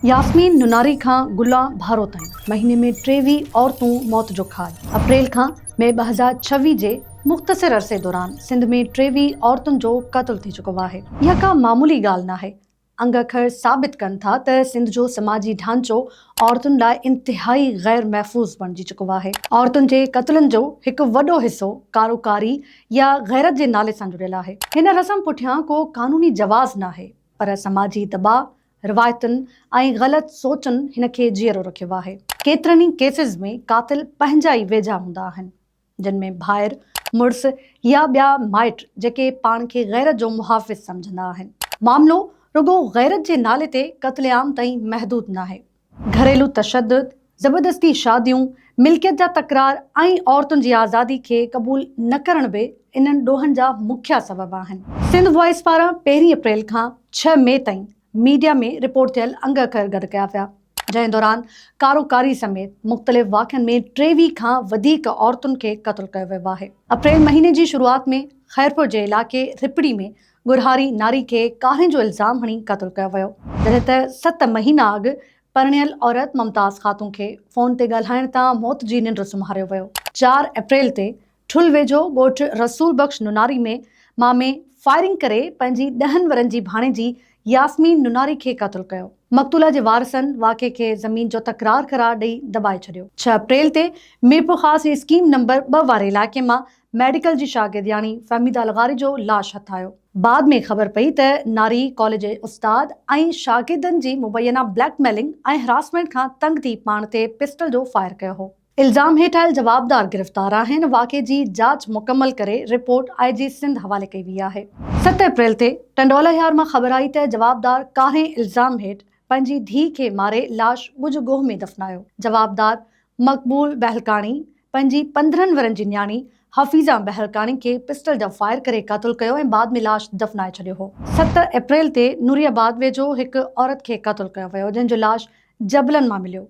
यास्मीन नुनारी खां गुला भारो ताईं महीने में 23 औरतूं मौत जो खाज। अप्रैल खां मई 2026 जे मुख़्तसिर अरसे दौरान सिंध में 23 औरतुनि जो क़त्ल थी चुको आहे। इहा का मामूली ॻाल्हि नाहे। अंग अखर साबित कनि था त सिंध जो समाजी ढांचो औरतुनि लाइ इंतिहाई गैर महफ़ूज़ बणिजी चुको आहे। औरतुनि जे क़त्लनि जो हिकु वॾो हिसो कारोकारी या गैरत जे नाले सां जुड़ियल आहे। हिन रस्म पुठियां को कानूनी जवाज़ नाहे, पर समाजी दबाव, रिवायतुनि ऐं ग़लति सोचनि हिन खे जीअरो रखियो आहे। केतिरनि ई केसिस में कातिल पंहिंजा ई वेझा हूंदा आहिनि, जिन में भाइर, मुड़ुस या ॿिया माइट जेके पाण खे गैरत जो मुहाफ़िज़ सम्झंदा आहिनि। मामिलो रुगो गैरत जे नाले ते क़त्लेआम ताईं महदूद नाहे। घरेलू तशद्दुद, ज़बरदस्ती शादियूं, मिल्कियत जा तकरार ऐं औरतुनि जी आज़ादी खे क़बूल न करण बि इन्हनि ॾोहनि जा मुख्य सबब आहिनि। सिंध वॉइस पारां 1 अप्रैल खां 6 मई ताईं मीडिया में रिपोर्ट थियल अंग अखर गॾु कया विया, जंहिं दौरान कारोकारी समेत मुख़्तलिफ़ वाक़िअनि में 23 खां वधीक औरतुनि खे क़त्ल कयो वियो आहे। अप्रैल महीने जी शुरूआत में खैरपुर जे इलाइक़े रिपड़ी में गुरहारी नारी खे कारे जो इल्ज़ाम हणी क़त्ल कयो वियो, जॾहिं त 7 महीना अॻु परिणियल औरत मुमताज़ ख़ातून खे फ़ोन ते ॻाल्हाइण तां मौत जी निंड सुम्हारियो वियो। 4 अप्रैल ते ठुल वेझो ॻोठ रसूल बख़्श नुनारी में मामे फायरिंग करे पंहिंजी 10 वरनि जी भाणेजी यास्मीन नुनारी खे क़त्ल कयो। मक़तूला जे वारिसनि वाक़े खे ज़मीन जो तकरार करार ॾेई दॿाए छॾियो। 6 अप्रैल ते मीरपुर ख़ासि स्कीम नंबर 2 वारे इलाइक़े मां मेडिकल जी शागिर्दियाणी फहमीदा अलगारी जो लाश हथ आयो। बाद में ख़बर पई त नारी कॉलेज जे उस्ताद ऐं शागिर्दनि जी मुबैना ब्लैकमेलिंग ऐं हरासमेंट खां तंग थी पाण ते पिस्टल जो फायर कयो हो। इल्ज़ाम हेठि आयल जवाबदार गिरफ़्तार आहिनि। वाक़े जी जांच मुकमल करे रिपोर्ट IG सिंध हवाले कई वई आहे। 7 अप्रैल ते टंडोला यार मां ख़बर आई त जवाबदार कारे इल्ज़ाम हेठि पंहिंजी धीउ खे मारे लाश ॻुझ गोह में दफ़नायो। जवाबदार मक़बूल बहलकाणी पंहिंजी 15 वरनि जी न्याणी हफ़ीज़ा बहलकाणी खे पिस्टल जा फायर करे क़त्ल कयो ऐं बाद में लाश दफ़नाए छॾियो हो। 7 अप्रैल ते नूरियाबाद वेझो हिकु औरत खे क़त्ल कयो वियो, जंहिंजो लाश जबलनि मां मिलियो।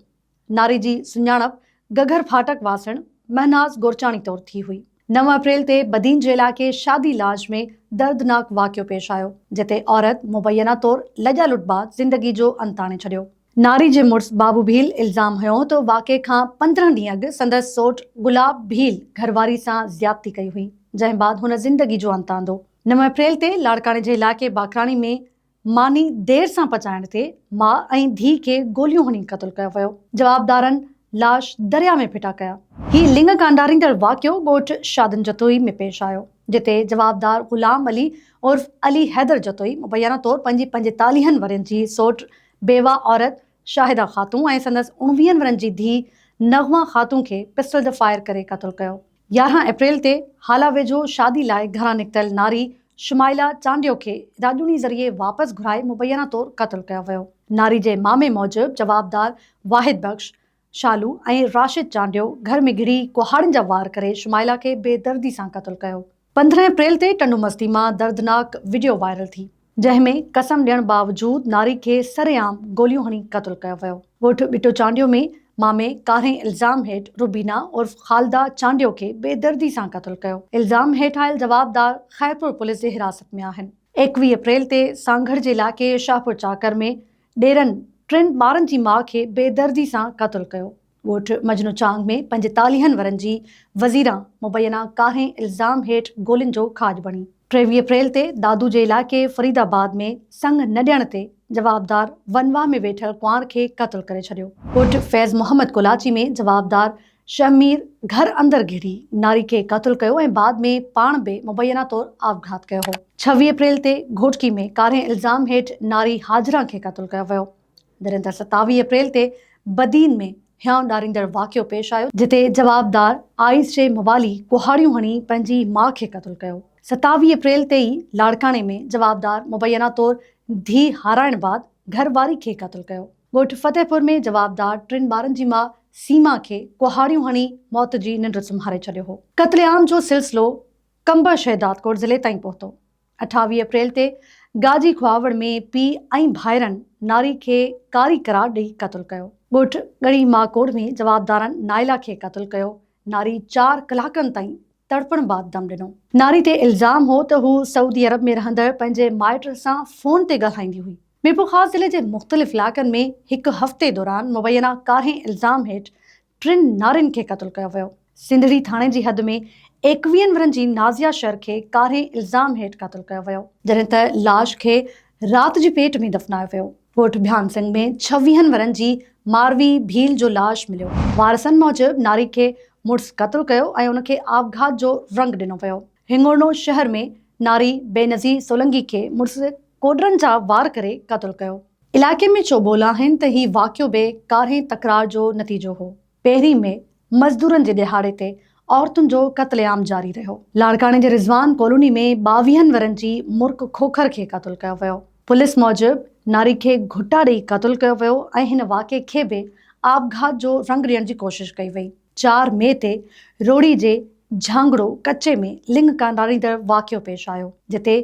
नारी जी सुञाणप गघर फाटक वासण महनाज़ गुरचाणी तौरु थी हुई। 9 अप्रैल ते बदीन जे इलाइक़े शादी लाज में दर्दनाक वाक़ियो पेश आयो, जिते औरत मुबैना तौरु लॼा लुटबाद ज़िंदगी जो अंत आणे छॾियो। नारी जे मुड़ुस बाबू भील इल्ज़ाम हुयो त वाक़े खां 15 ॾींहं अॻु संदसि सौट गुलाब भील घरवारी सां ज़्यादती कई हुई, जंहिं बाद हुन ज़िंदगी जो अंत आंदो। 9 अप्रैल ते लाड़काणे जे इलाइक़े बाकराणी में मानी देर सां पचाइण ते माउ ऐं धीउ खे गोलियूं हणी क़त्ल कयो वियो। जवाबदारनि लाश दरिया में फिटा कया। ही लिंग कांडारींदड़ वाक़ियो ॻोठ शादन जतोई में पेश आयो, जिते जवाबदार ग़ुलाम अली उर्फ़ अली हैदर जतोई मुबैना तौरु पंहिंजी 45 वरनि जी सौट बेवा औरत शाहिदा ख़ातून ऐं संदसि 19 वरनि जी धीउ नग़मा ख़ातून खे पिस्टल जो फायर करे क़त्ल कयो। 11 अप्रैल ते हाला वेझो शादी लाइ घरां निकितल नारी शुमाइला चांडियो खे राजूनी ज़रिए वापसि घुराए मुबैना तौरु क़त्ल कयो वियो। नारी जे मामे मूजिबि जवाबदार वाहिद बख़्श, शालू ऐं राशिद चांडियो घर में घिरी कुहाड़नि जा वार करे शुमाइला खे बेदर्दी सां क़त्ल कयो। 15 अप्रैल ते टंडुमस्ती मां दर्दनाक वीडियो वायरल थी, जंहिंमें कसम ॾियण बावजूद नारी खे सरेआम गोलियूं हणी क़त्ल कयो वियो। ॻोठ बिटो चांडियो में मामे कारे इल्ज़ाम हेठि रुबीना उर्फ़ ख़ालदा चांडियो खे बेदर्दी सां क़त्ल कयो। इल्ज़ाम हेठि आयल जवाबदार खैरपुर पुलिस जे हिरासत में आहिनि। 21 अप्रैल ते सांगड़ जे इलाइक़े शाहपुर चाकर में ॾेरनि 3 ॿारनि जी माउ खे बेदर्दी सां क़त्ल कयो। ॻोठ मजनू चांग में 45 वरनि जी वज़ीरा मुबैना कारे इल्ज़ाम हेठि गोलियुनि जो खाज बणी। 23 अप्रैल ते दादू जे इलाइक़े फरीदाबाद में संग न ॾियण ते जवाबदार वनवा में वेठल कुंवार खे क़त्ल करे छॾियो। ॻोठ फैज़ मोहम्मद कोलाची में जवाबदार शहमीर घर अंदरि घिरी नारी खे क़त्ल कयो ऐं बाद में पाण बि मुबैना तौरु आपघात कयो हो। 26 अप्रैल ते घोटकी में कारे इल्ज़ाम हेठि नारी हाजरा खे क़त्ल कयो वियो, जॾहिं त 27 अप्रैल ते बदीन में हियांव ॾारींदड़ वाक़ियो पेश आयो, जिते जवाबदार आइस जे मुवाली कुहाड़ियूं हणी पंहिंजी माउ खे क़त्ल कयो। 27 अप्रैल ते ई लाड़काणे में जवाबदार मुबैना तौरु धीउ हाराइण बाद घरवारी खे क़त्ल कयो। ॻोठ फतेहपुर में जवाबदार 3 ॿारनि जी माउ सीमा खे कुहाड़ियूं हणी मौत जी निंड सुम्हारे छॾियो हो। क़त्लेआम जो सिलसिलो कंबर शहदादकोट ज़िले ताईं पहुतो। 28 अप्रैल ते गाजी खुआवड़ में पीउ ऐं भाइरनि नारी खे कारी करार ॾेई क़त्ल कयो। ॻोठ ॻड़ी माकोड़ में जवाबदारनि नाइला खे क़त्ल कयो। नारी 4 कलाकनि ताईं तड़पण बाद दम ॾिनो। नारी ते इल्ज़ाम हो त हू सऊदी अरब में रहंदड़ पंहिंजे माइट सां फ़ोन ते ॻाल्हाईंदी हुई, मीरपुर ख़ास ज़िले के मुख़्तलिफ़ इलाक़नि में हिकु हफ़्ते दौरान मुबैना 11 इल्ज़ाम हेठि 3 नारियुनि खे क़त्ल कयो वियो। सिंधड़ी थाणे जी हद में 21 वरनि जी नाज़िया शर खे 11 इल्ज़ाम हेठि क़त्ल कयो वियो, जॾहिं त लाश खे राति जी पेट में दफ़नायो वियो। कोट भ्यान सिंह में 26 वरनि जी मारवी भील जो लाश मिलियो। वारसनि मूजिबि नारी खे मुड़ुसु क़त्ल कयो ऐं उनखे आपघात जो रंग ॾिनो वियो। हिंगोरनो शहर में नारी बेनज़ीर सोलंकी खे मुड़ुसु कोडरनि जा वार करे क़त्ल कयो। इलाइक़े में चोबोल आहिनि त हीउ वाक़ियो बि कारे तकरार जो नतीजो हो। पहिरीं में मज़दूरनि जे ॾिहाड़े ते औरतुनि जो क़त्लेआम जारी रहियो। लाड़काणे जे रिज़वान कॉलोनी में 22 वरनि जी मुर्क खोखर खे क़त्ल कयो वियो। पुलिस मूजिबि नारी खे घुटा ॾेई क़त्ल कयो वियो ऐं हिन वाक़े खे बि आपघात जो रंग ॾियण जी कोशिश कई वई। 4 मई ते रोड़ी जे झांगड़ो कच्चे में लिंग कांडारींदड़ वाक़ियो पेश आयो, जिते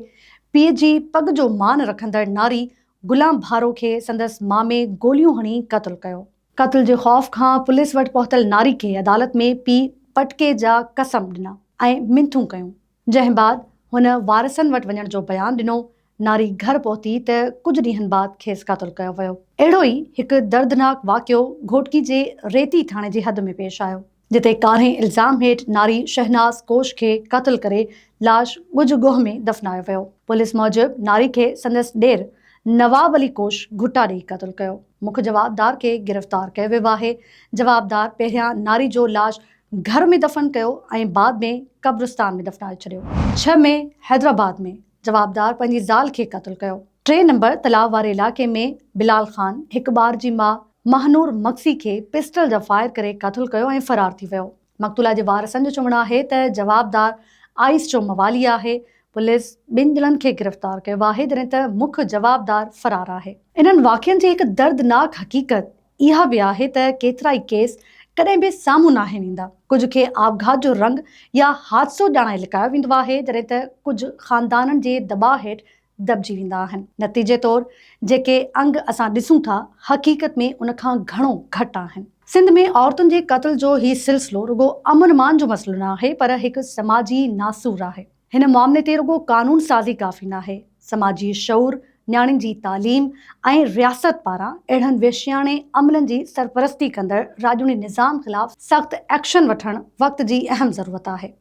पीउ जी पग जो मान रखंदड़ नारी गुलाम भारो खे संदसि मामे गोलियूं हणी क़त्ल कयो। क़त्ल जे ख़ौफ़ खां पुलिस वटि पहुतल नारी खे अदालत में पीउ पटके जा कसम ॾिना ऐं मिंथूं कयूं, जंहिं बाद हुन वारसनि वटि वञण जो बयानु ॾिनो। नारी घर पहुती त कुझु ॾींहनि बाद खेसि क़त्ल कयो वियो। अहिड़ो ई हिकु दर्दनाक वाक़ियो घोटकी जे रेती थाणे जी हद में पेश आयो, जिते 11 इल्ज़ाम हेठि नारी शहनाज़ कोश खे क़त्ल करे लाश ॻुझ गोह में दफ़नायो वियो। पुलिस मूजिबि नारी खे संदसि ॾेर नवाब अली कोश घुटा ॾेई क़त्ल कयो। मुख्य जवाबदार खे गिरफ़्तार कयो वियो आहे। जवाबदार पहिरियां नारी जो लाश घर में दफ़न कयो ऐं बाद में कब्रिस्तान में दफ़नाए छॾियो। 6 में हैदराबाद में जवाबदार पंहिंजी ज़ाल खे क़त्ल कयो। 3 नंबर तलाव वारे इलाइक़े में बिलाल ख़ान हिकु ॿार जी माउ महानूर मक्सी खे पिस्टल जा फायर करे क़त्ल कयो ऐं फ़रार थी वियो। मक़तूला जे वारसनि जो चवणु आहे त जवाबदार आइस जो मवाली आहे। पुलिस 2 ॼणनि खे गिरफ़्तार कयो आहे, जॾहिं त मुख्य जवाबदार फ़रार आहे। इन्हनि वाक़िअनि जी हिकु दर्दनाक हक़ीक़त इहा बि आहे त केतिरा ई केस कॾहिं बि साम्हूं न ईंदा। कुझु खे आपघात जो रंग या हादसो ॼाणे लिकायो वेंदो आहे, जॾहिं त कुझु ख़ानदाननि जे दॿाउ हेठि दॿिजी वेंदा आहिनि। नतीजे तौरु जेके अंग असां ॾिसूं था, हक़ीक़त में उन खां घणो घटि आहिनि। सिंध में औरतुनि जे क़त्ल जो हीउ सिलसिलो रुगो अमन मान जो मसइलो न आहे, पर हिकु समाजी नासूर आहे। हिन मामले ते रुगो कानून साज़ी काफ़ी न आहे। समाजी शऊर, न्याणियुनि जी तालीम ऐं रियासत पारां अहिड़नि वेश्याणे अमलनि जी सरपरस्ती कंदड़ राॼूनी निज़ाम ख़िलाफ़ सख़्त एक्शन वठणु वक़्त जी अहम ज़रूरत आहे।